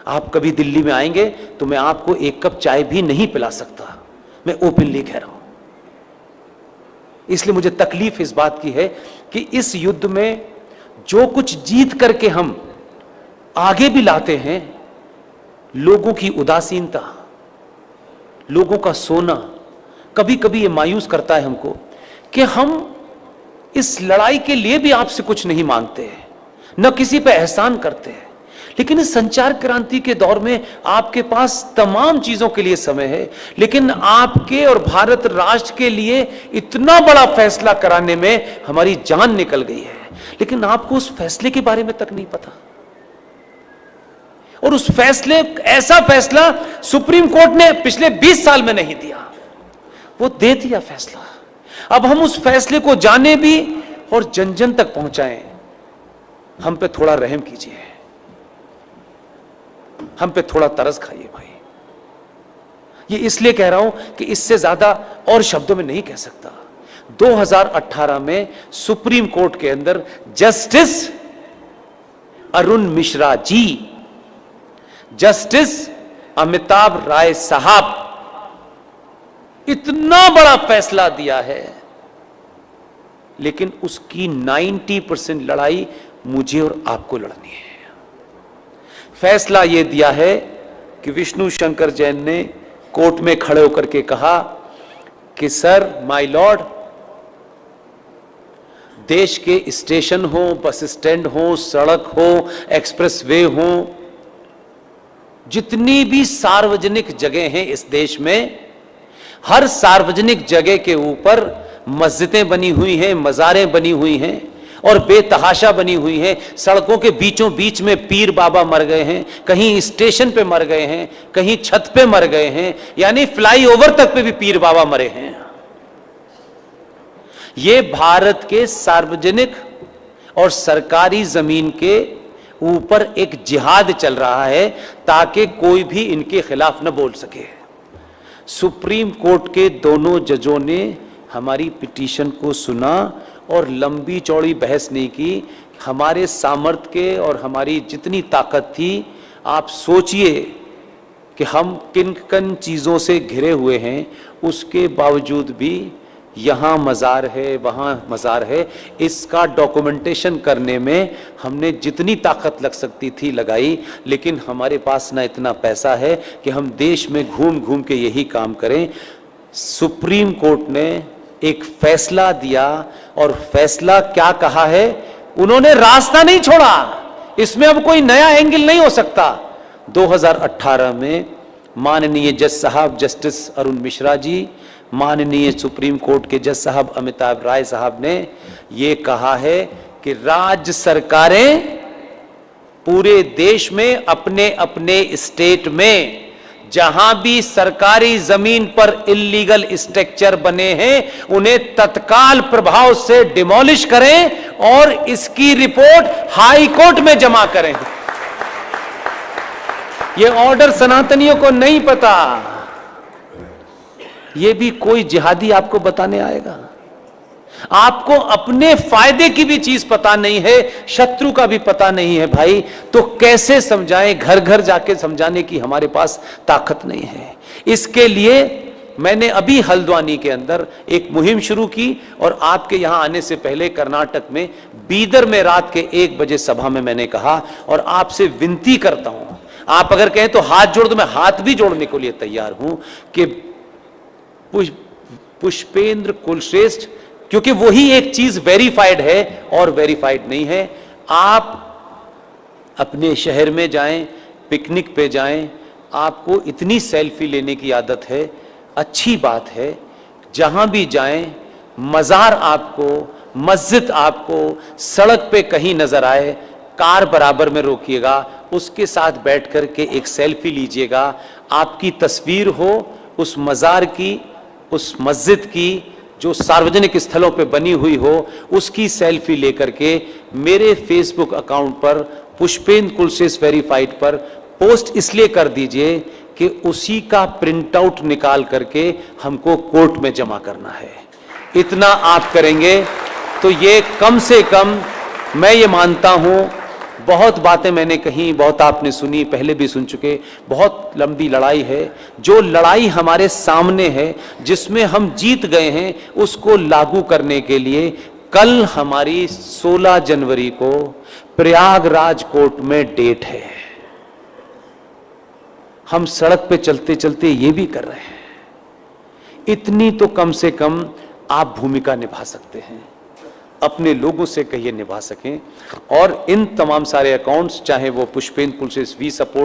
आप कभी दिल्ली में आएंगे तो मैं आपको एक कप चाय भी नहीं पिला सकता, मैं ओपनली कह रहा हूं। इसलिए मुझे तकलीफ इस बात की है कि इस युद्ध में जो कुछ जीत करके हम आगे भी लाते हैं, लोगों की उदासीनता, लोगों का सोना, कभी कभी ये मायूस करता है हमको कि हम इस लड़ाई के लिए भी आपसे कुछ नहीं मांगते हैं, न किसी पे एहसान करते हैं। लेकिन इस संचार क्रांति के दौर में आपके पास तमाम चीजों के लिए समय है, लेकिन आपके और भारत राष्ट्र के लिए इतना बड़ा फैसला कराने में हमारी जान निकल गई है, लेकिन आपको उस फैसले के बारे में तक नहीं पता। और उस फैसले, ऐसा फैसला सुप्रीम कोर्ट ने पिछले 20 साल में नहीं दिया, वो दे दिया फैसला। अब हम उस फैसले को जाने भी और जन जन तक पहुंचाएं। हम पे थोड़ा रहम कीजिए, हम पे थोड़ा तरस खाइए भाई। ये इसलिए कह रहा हूं कि इससे ज्यादा और शब्दों में नहीं कह सकता। 2018 में सुप्रीम कोर्ट के अंदर जस्टिस अरुण मिश्रा जी, जस्टिस अमिताभ राय साहब इतना बड़ा फैसला दिया है, लेकिन उसकी 90% लड़ाई मुझे और आपको लड़नी है। फैसला यह दिया है कि विष्णु शंकर जैन ने कोर्ट में खड़े होकर के कहा कि सर, माय लॉर्ड, देश के स्टेशन हो, बस स्टैंड हो, सड़क हो, एक्सप्रेसवे हो, जितनी भी सार्वजनिक जगह हैं इस देश में, हर सार्वजनिक जगह के ऊपर मस्जिदें बनी हुई हैं, मज़ारें बनी हुई हैं और बेतहाशा बनी हुई हैं। सड़कों के बीचों बीच में पीर बाबा मर गए हैं, कहीं स्टेशन पे मर गए हैं, कहीं छत पे मर गए हैं, यानी फ्लाईओवर तक पे भी पीर बाबा मरे हैं। ये भारत के सार्वजनिक और सरकारी जमीन के ऊपर एक जिहाद चल रहा है ताकि कोई भी इनके खिलाफ न बोल सके। सुप्रीम कोर्ट के दोनों जजों ने हमारी पिटीशन को सुना और लंबी चौड़ी बहस नहीं की। हमारे सामर्थ्य के और हमारी जितनी ताकत थी, आप सोचिए कि हम किन किन चीज़ों से घिरे हुए हैं, उसके बावजूद भी यहाँ मज़ार है, वहाँ मज़ार है, इसका डॉक्यूमेंटेशन करने में हमने जितनी ताकत लग सकती थी लगाई। लेकिन हमारे पास ना इतना पैसा है कि हम देश में घूम घूम के यही काम करें। सुप्रीम कोर्ट ने एक फैसला दिया और फैसला क्या कहा है, उन्होंने रास्ता नहीं छोड़ा, इसमें अब कोई नया एंगल नहीं हो सकता। 2018 में माननीय जज साहब जस्टिस अरुण मिश्रा जी, माननीय सुप्रीम कोर्ट के जज साहब अमिताभ राय साहब ने ये कहा है कि राज्य सरकारें पूरे देश में अपने अपने स्टेट में जहां भी सरकारी जमीन पर इल्लीगल स्ट्रक्चर बने हैं, उन्हें तत्काल प्रभाव से डिमोलिश करें और इसकी रिपोर्ट हाई कोर्ट में जमा करें। यह ऑर्डर सनातनियों को नहीं पता, यह भी कोई जिहादी आपको बताने आएगा। आपको अपने फायदे की भी चीज पता नहीं है, शत्रु का भी पता नहीं है भाई, तो कैसे समझाएं? घर घर जाके समझाने की हमारे पास ताकत नहीं है। इसके लिए मैंने अभी हल्द्वानी के अंदर एक मुहिम शुरू की और आपके यहां आने से पहले कर्नाटक में बीदर में रात के 1 बजे सभा में मैंने कहा, और आपसे विनती करता हूं, आप अगर कहें तो हाथ जोड़ दो, मैं हाथ भी जोड़ने के लिए तैयार हूं कि पुष्पेंद्र कुलश्रेष्ठ, क्योंकि वही एक चीज वेरीफाइड है और वेरीफाइड नहीं है। आप अपने शहर में जाएं, पिकनिक पे जाएं, आपको इतनी सेल्फी लेने की आदत है, अच्छी बात है। जहां भी जाएं, मज़ार आपको, मस्जिद आपको सड़क पे कहीं नजर आए, कार बराबर में रोकिएगा, उसके साथ बैठ कर के एक सेल्फी लीजिएगा। आपकी तस्वीर हो उस मज़ार की, उस मस्जिद की जो सार्वजनिक स्थलों पे बनी हुई हो, उसकी सेल्फी लेकर के मेरे फेसबुक अकाउंट पर पुष्पेंद्र कुलश्रेष्ठ वेरीफाइड पर पोस्ट इसलिए कर दीजिए कि उसी का प्रिंट आउट निकाल करके हमको कोर्ट में जमा करना है। इतना आप करेंगे तो ये कम से कम, मैं ये मानता हूं, बहुत बातें मैंने कही, बहुत आपने सुनी, पहले भी सुन चुके। बहुत लंबी लड़ाई है। जो लड़ाई हमारे सामने है, जिसमें हम जीत गए हैं, उसको लागू करने के लिए कल हमारी 16 जनवरी को प्रयागराज कोर्ट में डेट है। हम सड़क पे चलते चलते ये भी कर रहे हैं। इतनी तो कम से कम आप भूमिका निभा सकते हैं, अपने लोगों से कहिए निभा सकें। और इन तमाम सारे अकाउंट्स, चाहे वो पुष्पेंद्र पुलसिस वी सपोर्ट